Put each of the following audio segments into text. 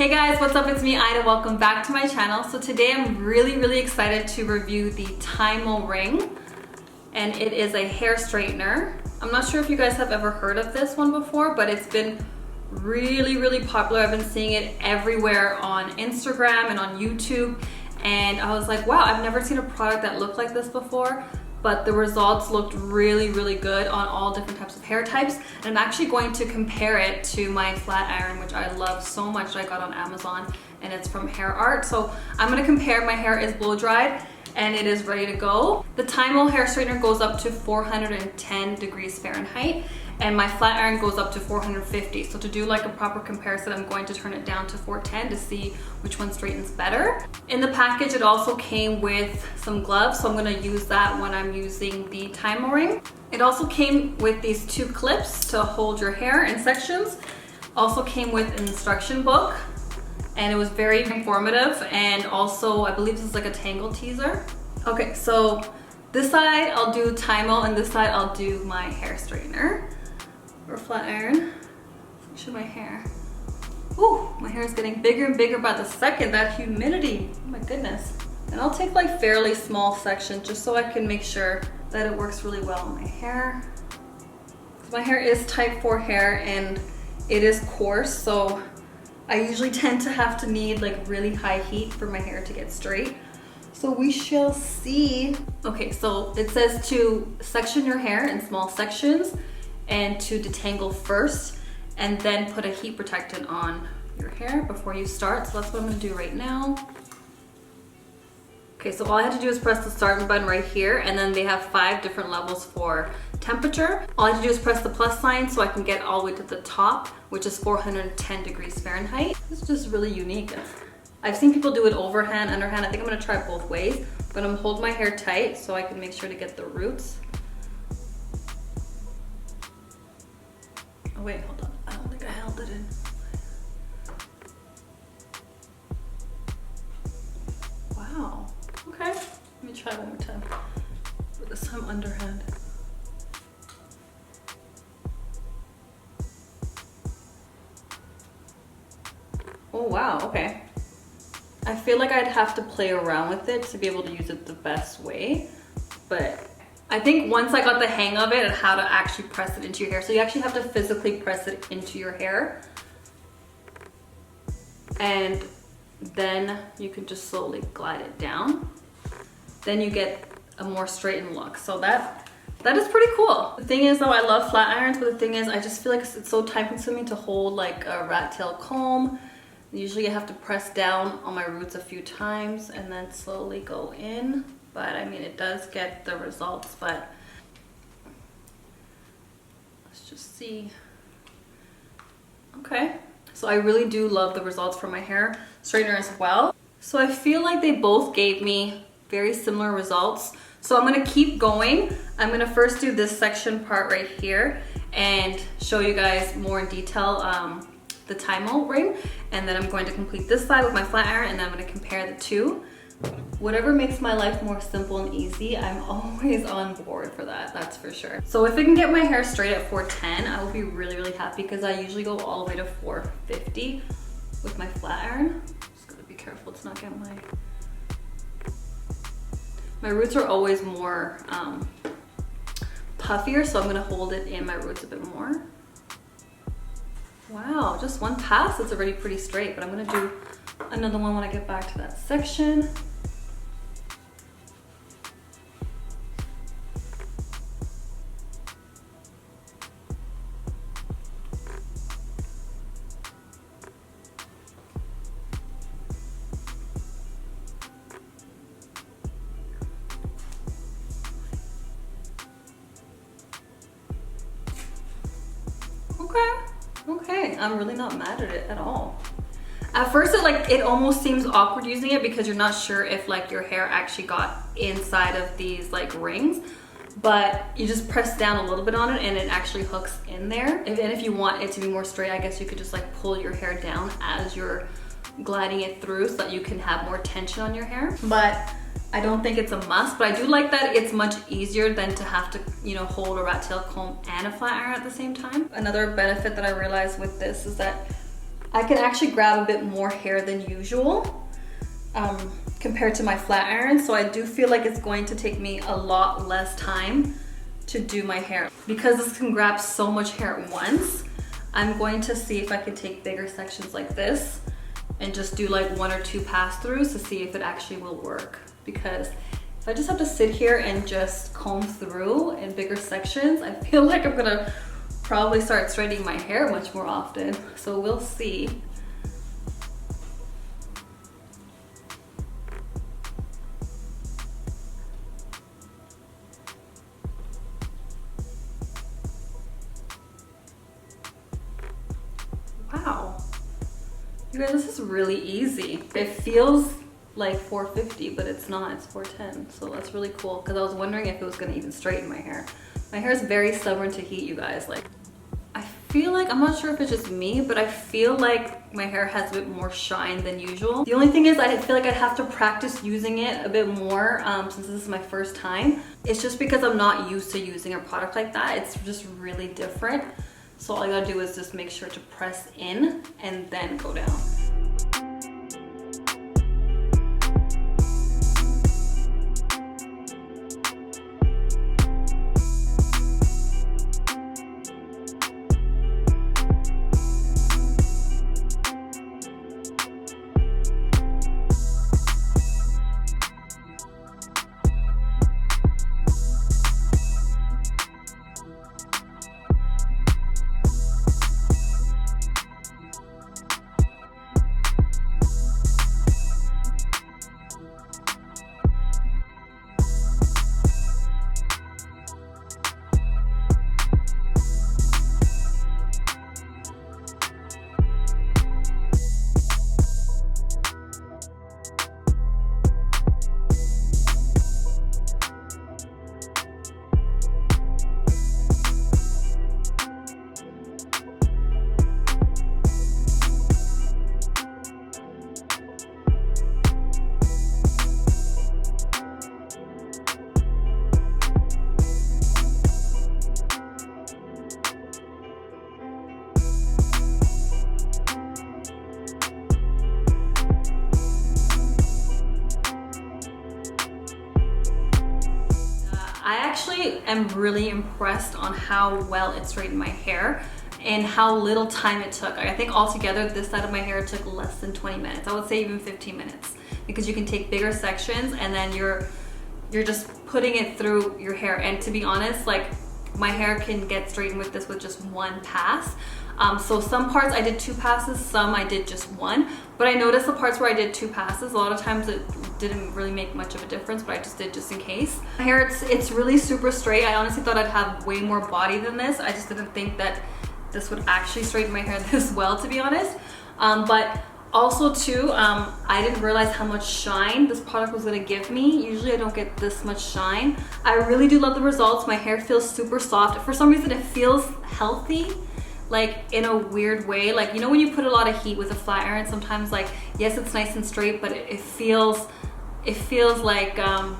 Hey guys, what's up? It's me, Ida. Welcome back to my channel. So today I'm really excited to review the TYMO ring, and it is a hair straightener. I'm not sure if you guys have ever heard of this one before, but it's been really popular. I've been seeing it everywhere on Instagram and on YouTube, and I was like, wow, I've never seen a product that looked like this before. But the results looked really good on all different types of hair types. And I'm actually going to compare it to my flat iron, which I love so much, that I got on Amazon, and it's from Hair Art. So I'm gonna compare. My hair is blow dried and it is ready to go. The TYMO hair straightener goes up to 410 degrees Fahrenheit, and my flat iron goes up to 450. So to do like a proper comparison, I'm going to turn it down to 410 to see which one straightens better. In the package, it also came with some gloves, so I'm gonna use that when I'm using the TYMO ring. It also came with these 2 clips to hold your hair in sections. Also came with an instruction book, and it was very informative. And also, I believe this is like a tangle teaser. Okay, so this side I'll do TYMO, and this side I'll do my hair straightener or flat iron. Show my hair. Ooh, my hair is getting bigger and bigger by the second. That humidity, oh my goodness. And I'll take like fairly small sections just so I can make sure that it works really well on my hair. My hair is type 4 hair and it is coarse, so I usually tend to have to need like really high heat for my hair to get straight. So we shall see. Okay, so it says to section your hair in small sections and to detangle first, and then put a heat protectant on your hair before you start. So that's what I'm gonna do right now. Okay, so all I had to do is press the start button right here, and then they have 5 different levels for temperature. All I have to do is press the plus sign so I can get all the way to the top, which is 410 degrees Fahrenheit. It's just really unique. I've seen people do it overhand, underhand. I think I'm gonna try both ways, but I'm gonna hold my hair tight so I can make sure to get the roots. Oh wait, hold on. I don't think I held it in. Wow. Okay. Let me try one more time. But this time underhand. Oh wow, okay. I feel like I'd have to play around with it to be able to use it the best way, but I think once I got the hang of it and how to actually press it into your hair. So you actually have to physically press it into your hair, and then you can just slowly glide it down. Then you get a more straightened look. So that is pretty cool. The thing is though, I love flat irons, but the thing is I just feel like it's so time consuming to hold like a rat tail comb. Usually I have to press down on my roots a few times and then slowly go in. But I mean, it does get the results, but let's just see. Okay, so I really do love the results from my hair straightener as well. So I feel like they both gave me very similar results. So I'm gonna keep going. I'm gonna first do this section part right here and show you guys more in detail the TYMO ring, and then I'm going to complete this side with my flat iron, and then I'm gonna compare the two. Whatever makes my life more simple and easy, I'm always on board for that, that's for sure. So if I can get my hair straight at 410, I will be really happy, because I usually go all the way to 450 with my flat iron. Just gotta be careful to not get my roots are always more puffier, so I'm gonna hold it in my roots a bit more. Wow, just one pass, it's already pretty straight, but I'm gonna do another one when I get back to that section. Okay, I'm really not mad at it at all. At first it almost seems awkward using it because you're not sure if like your hair actually got inside of these like rings, but you just press down a little bit on it and it actually hooks in there. And if you want it to be more straight, I guess you could just like pull your hair down as you're gliding it through so that you can have more tension on your hair. But I don't think it's a must, but I do like that it's much easier than to have to, you know, hold a rat tail comb and a flat iron at the same time. Another benefit that I realized with this is that I can actually grab a bit more hair than usual compared to my flat iron. So I do feel like it's going to take me a lot less time to do my hair. Because this can grab so much hair at once, I'm going to see if I can take bigger sections like this and just do like 1 or 2 pass-throughs to see if it actually will work. Because if I just have to sit here and just comb through in bigger sections, I feel like I'm gonna probably start straightening my hair much more often. So we'll see. Wow. You guys, this is really easy. It feels like 450, but it's not, it's 410. So that's really cool, because I was wondering if it was gonna even straighten my hair. My hair is very stubborn to heat, you guys. Like, I feel like, I'm not sure if it's just me, but I feel like my hair has a bit more shine than usual. The only thing is I feel like I'd have to practice using it a bit more since this is my first time. It's just because I'm not used to using a product like that. It's just really different. So all I gotta do is just make sure to press in and then go down. I actually am really impressed on how well it straightened my hair and how little time it took. I think altogether this side of my hair took less than 20 minutes. I would say even 15 minutes, because you can take bigger sections and then you're just putting it through your hair. And to be honest, like, my hair can get straightened with this with just 1 pass. So some parts I did 2 passes, some I did just 1, but I noticed the parts where I did 2 passes, a lot of times it didn't really make much of a difference, but I just did just in case. My hair, it's really super straight. I honestly thought I'd have way more body than this. I just didn't think that this would actually straighten my hair this well, to be honest. But also too, I didn't realize how much shine this product was gonna give me. Usually I don't get this much shine. I really do love the results. My hair feels super soft. For some reason it feels healthy, like in a weird way. Like, you know when you put a lot of heat with a flat iron, sometimes, like, yes, it's nice and straight, but it feels like a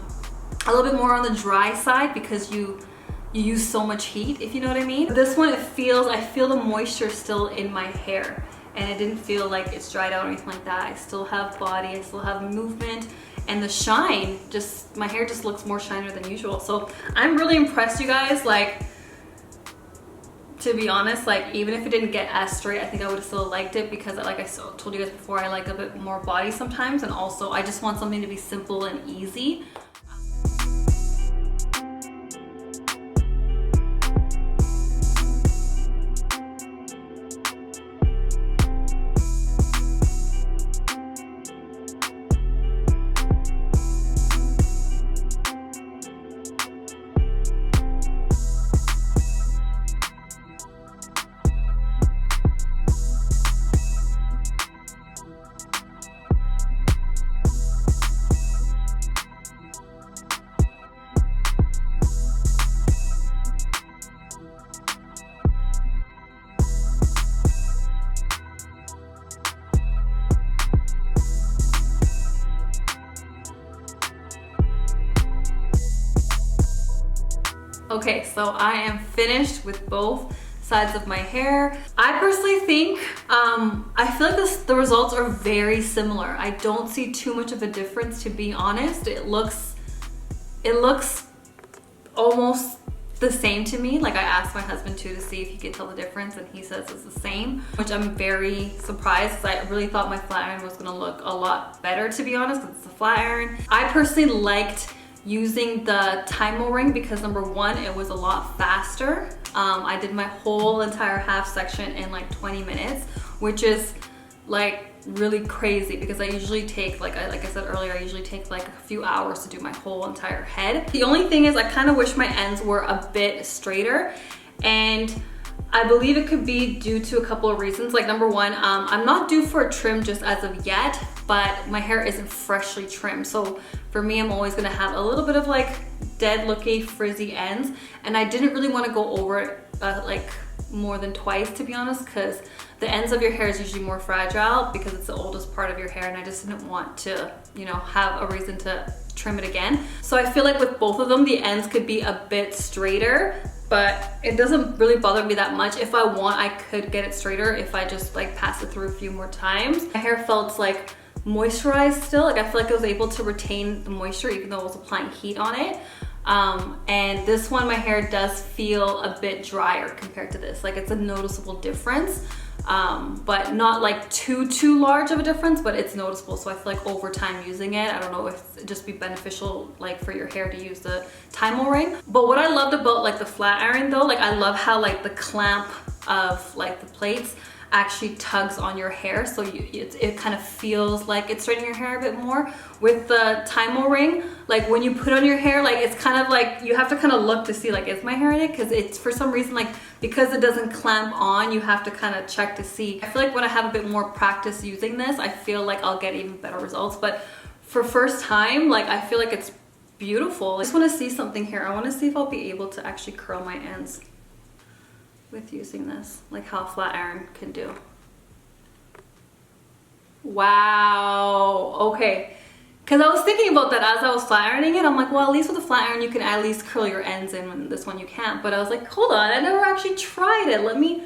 little bit more on the dry side because you use so much heat, if you know what I mean. This one, I feel the moisture still in my hair, and it didn't feel like it's dried out or anything like that. I still have body, I still have movement, and the shine, just, my hair just looks more shinier than usual. So I'm really impressed, you guys. Like, to be honest, like, even if it didn't get as straight, I think I would have still liked it, because like I told you guys before, I like a bit more body sometimes, and also I just want something to be simple and easy. Okay, so I am finished with both sides of my hair. I personally think, I feel like the results are very similar. I don't see too much of a difference, to be honest. It looks almost the same to me. Like I asked my husband too to see if he could tell the difference, and he says it's the same, which I'm very surprised because I really thought my flat iron was gonna look a lot better, to be honest, because it's a flat iron. I personally liked using the TYMO ring because number one, it was a lot faster. I did my whole entire half section in like 20 minutes, which is like really crazy because I usually take, like I said earlier, I usually take like a few hours to do my whole entire head. The only thing is I kind of wish my ends were a bit straighter, and I believe it could be due to a couple of reasons. Like number one, I'm not due for a trim just as of yet, but my hair isn't freshly trimmed. So for me, I'm always gonna have a little bit of like dead looking frizzy ends, and I didn't really want to go over it like more than twice, to be honest, because the ends of your hair is usually more fragile because it's the oldest part of your hair, and I just didn't want to, you know, have a reason to trim it again. So I feel like with both of them, the ends could be a bit straighter, but it doesn't really bother me that much. If I want, I could get it straighter if I just like pass it through a few more times. My hair felt like moisturized still. Like I feel like I was able to retain the moisture even though I was applying heat on it. And this one, my hair does feel a bit drier compared to this. Like it's a noticeable difference, but not like too large of a difference, but it's noticeable. So I feel like over time using it, I don't know if it'd just be beneficial like for your hair to use the TYMO ring. But what I loved about like the flat iron though, like I love how like the clamp of like the plates actually tugs on your hair, so it kind of feels like it's straightening your hair a bit more. With the TYMO ring, like when you put on your hair, like it's kind of like you have to kind of look to see like, is my hair in it? Because it's, for some reason, like because it doesn't clamp on, you have to kind of check to see. I feel like when I have a bit more practice using this, I feel like I'll get even better results. But for first time, like I feel like it's beautiful. I just want to see something here. I want to see if I'll be able to actually curl my ends with using this, like how a flat iron can do. Wow, okay. Because I was thinking about that as I was flat ironing it. I'm like, well, at least with a flat iron, you can at least curl your ends in, when this one you can't. But I was like, hold on, I never actually tried it. Let me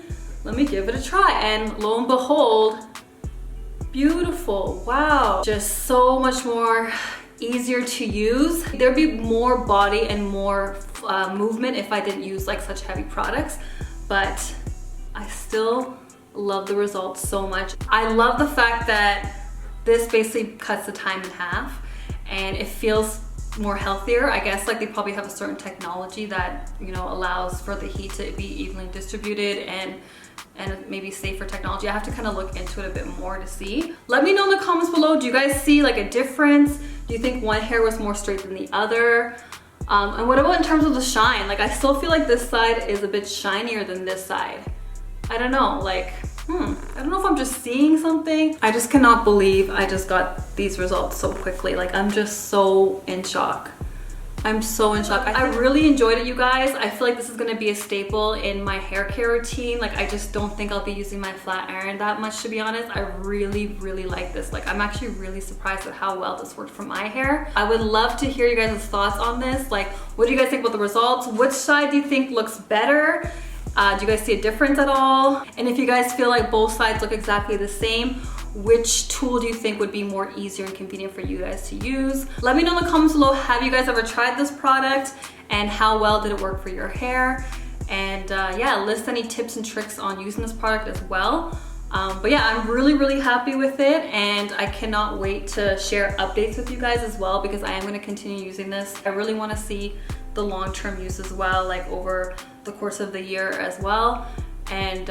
give it a try. And lo and behold, beautiful, wow. Just so much more easier to use. There'd be more body and more movement if I didn't use like such heavy products. But I still love the results so much. I love the fact that this basically cuts the time in half and it feels more healthier. I guess like they probably have a certain technology that, you know, allows for the heat to be evenly distributed and maybe safer technology. I have to kind of look into it a bit more to see. Let me know in the comments below, do you guys see like a difference? Do you think one hair was more straight than the other? And what about in terms of the shine? Like I still feel like this side is a bit shinier than this side. I don't know, like, I don't know if I'm just seeing something. I just cannot believe I just got these results so quickly. Like I'm just so in shock. I'm so in shock. I really enjoyed it, you guys. I feel like this is gonna be a staple in my hair care routine. Like I just don't think I'll be using my flat iron that much, to be honest. I really like this. Like I'm actually really surprised at how well this worked for my hair. I would love to hear you guys' thoughts on this. Like, what do you guys think about the results? Which side do you think looks better? Do you guys see a difference at all? And if you guys feel like both sides look exactly the same, which tool do you think would be more easier and convenient for you guys to use? Let me know in the comments below, have you guys ever tried this product and how well did it work for your hair? And yeah, list any tips and tricks on using this product as well. But yeah, I'm really happy with it, and I cannot wait to share updates with you guys as well, because I am going to continue using this. I really want to see the long-term use as well, like over the course of the year as well. And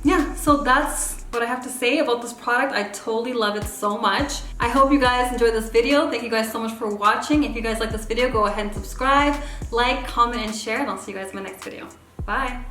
yeah, so that's what I have to say about this product. I totally love it so much. I hope you guys enjoyed this video. Thank you guys so much for watching. If you guys like this video, go ahead and subscribe, like, comment, and share, and I'll see you guys in my next video. Bye.